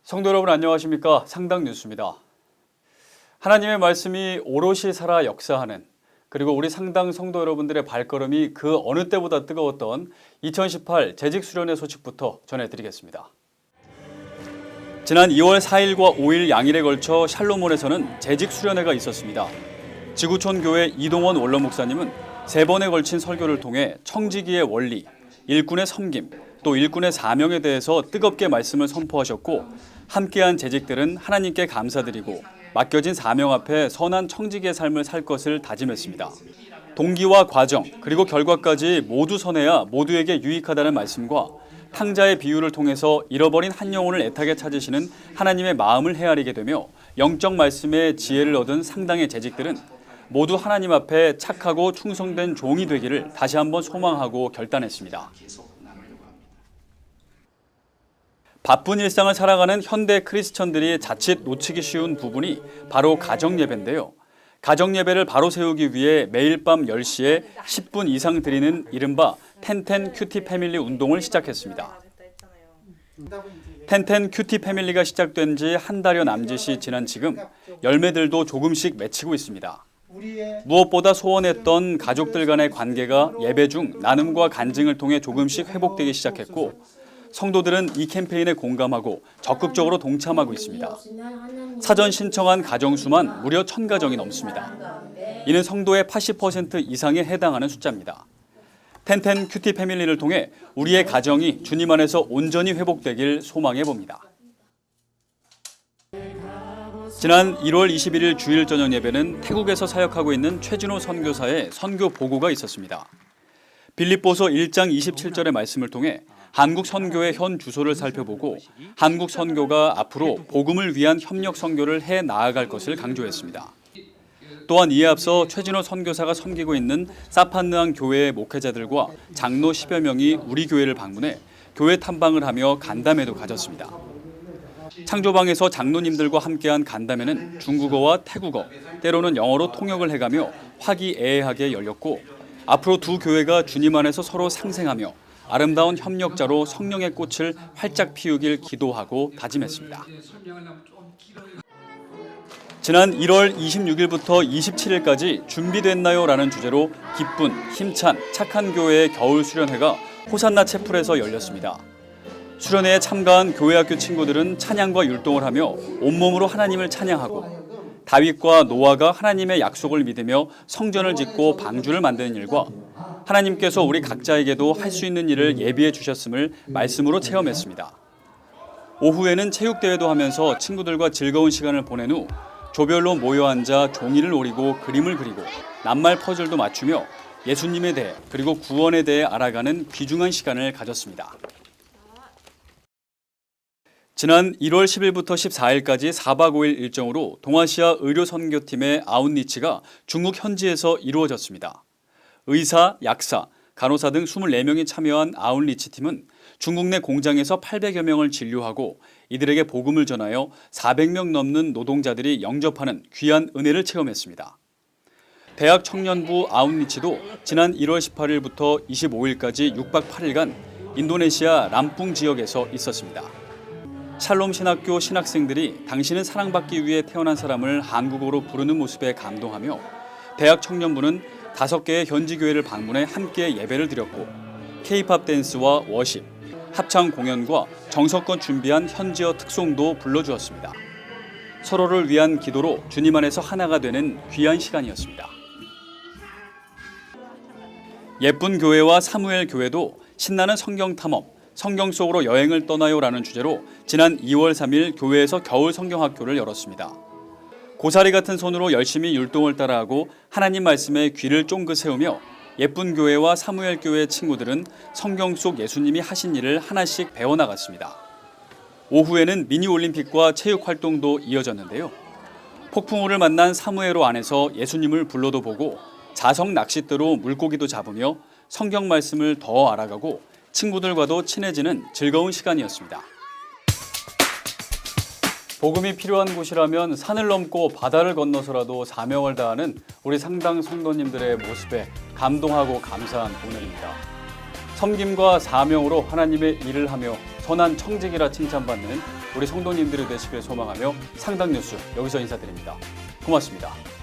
성도 여러분 안녕하십니까? 상당 뉴스입니다. 하나님의 말씀이 오롯이 살아 역사하는, 그리고 우리 상당 성도 여러분들의 발걸음이 그 어느 때보다 뜨거웠던 2018 재직 수련회 소식부터 전해드리겠습니다. 지난 2월 4일과 5일 양일에 걸쳐 샬롬원에서는 재직 수련회가 있었습니다. 지구촌 교회 이동원 원로 목사님은 3번에 걸친 설교를 통해 청지기의 원리, 일꾼의 섬김, 또 일꾼의 사명에 대해서 뜨겁게 말씀을 선포하셨고, 함께한 재직들은 하나님께 감사드리고 맡겨진 사명 앞에 선한 청지기의 삶을 살 것을 다짐했습니다. 동기와 과정, 그리고 결과까지 모두 선해야 모두에게 유익하다는 말씀과 탕자의 비유를 통해서 잃어버린 한 영혼을 애타게 찾으시는 하나님의 마음을 헤아리게 되며 영적 말씀의 지혜를 얻은 상당의 재직들은 모두 하나님 앞에 착하고 충성된 종이 되기를 다시 한번 소망하고 결단했습니다. 바쁜 일상을 살아가는 현대 크리스천들이 자칫 놓치기 쉬운 부분이 바로 가정예배인데요. 가정예배를 바로 세우기 위해 매일 밤 10시에 10분 이상 드리는 이른바 텐텐 큐티 패밀리 운동을 시작했습니다. 텐텐 큐티 패밀리가 시작된 지 한 달여 남짓이 지난 지금 열매들도 조금씩 맺히고 있습니다. 무엇보다 소원했던 가족들 간의 관계가 예배 중 나눔과 간증을 통해 조금씩 회복되기 시작했고, 성도들은 이 캠페인에 공감하고 적극적으로 동참하고 있습니다. 사전 신청한 가정수만 무려 1000가정이 넘습니다. 이는 성도의 80% 이상에 해당하는 숫자입니다. 텐텐 큐티 패밀리를 통해 우리의 가정이 주님 안에서 온전히 회복되길 소망해 봅니다. 지난 1월 21일 주일 저녁 예배는 태국에서 사역하고 있는 최진호 선교사의 선교 보고가 있었습니다. 빌립보서 1장 27절의 말씀을 통해 한국 선교의 현 주소를 살펴보고 한국 선교가 앞으로 복음을 위한 협력 선교를 해 나아갈 것을 강조했습니다. 또한 이에 앞서 최진호 선교사가 섬기고 있는 사판느앙 교회의 목회자들과 장로 10여 명이 우리 교회를 방문해 교회 탐방을 하며 간담회도 가졌습니다. 창조방에서 장로님들과 함께한 간담회는 중국어와 태국어, 때로는 영어로 통역을 해가며 화기애애하게 열렸고, 앞으로 두 교회가 주님 안에서 서로 상생하며 아름다운 협력자로 성령의 꽃을 활짝 피우길 기도하고 다짐했습니다. 지난 1월 26일부터 27일까지 준비됐나요? 라는 주제로 기쁜, 힘찬, 착한 교회의 겨울 수련회가 호산나 채플에서 열렸습니다. 수련회에 참가한 교회학교 친구들은 찬양과 율동을 하며 온몸으로 하나님을 찬양하고, 다윗과 노아가 하나님의 약속을 믿으며 성전을 짓고 방주를 만드는 일과 하나님께서 우리 각자에게도 할 수 있는 일을 예비해 주셨음을 말씀으로 체험했습니다. 오후에는 체육대회도 하면서 친구들과 즐거운 시간을 보낸 후 조별로 모여 앉아 종이를 오리고 그림을 그리고 낱말 퍼즐도 맞추며 예수님에 대해 그리고 구원에 대해 알아가는 귀중한 시간을 가졌습니다. 지난 1월 10일부터 14일까지 4박 5일 일정으로 동아시아 의료선교팀의 아웃리치가 중국 현지에서 이루어졌습니다. 의사, 약사, 간호사 등 24명이 참여한 아웃리치 팀은 중국 내 공장에서 800여 명을 진료하고 이들에게 복음을 전하여 400명 넘는 노동자들이 영접하는 귀한 은혜를 체험했습니다. 대학 청년부 아웃리치도 지난 1월 18일부터 25일까지 6박 8일간 인도네시아 람풍 지역에서 있었습니다. 샬롬 신학교 신학생들이 당신은 사랑받기 위해 태어난 사람을 한국어로 부르는 모습에 감동하며, 대학 청년부는 5개의 현지 교회를 방문해 함께 예배를 드렸고, K-팝 댄스와 워십, 합창 공연과 정성껏 준비한 현지어 특송도 불러주었습니다. 서로를 위한 기도로 주님 안에서 하나가 되는 귀한 시간이었습니다. 예쁜 교회와 사무엘 교회도 신나는 성경 탐험, 성경 속으로 여행을 떠나요라는 주제로 지난 2월 3일 교회에서 겨울 성경학교를 열었습니다. 고사리 같은 손으로 열심히 율동을 따라하고 하나님 말씀에 귀를 쫑긋 세우며 예쁜 교회와 사무엘 교회의 친구들은 성경 속 예수님이 하신 일을 하나씩 배워나갔습니다. 오후에는 미니올림픽과 체육활동도 이어졌는데요. 폭풍우를 만난 사무엘호 안에서 예수님을 불러도 보고 자석 낚싯대로 물고기도 잡으며 성경 말씀을 더 알아가고 친구들과도 친해지는 즐거운 시간이었습니다. 복음이 필요한 곳이라면 산을 넘고 바다를 건너서라도 사명을 다하는 우리 상당 성도님들의 모습에 감동하고 감사한 오늘입니다. 섬김과 사명으로 하나님의 일을 하며 선한 청직이라 칭찬받는 우리 성도님들이 되시길 소망하며 상당 뉴스 여기서 인사드립니다. 고맙습니다.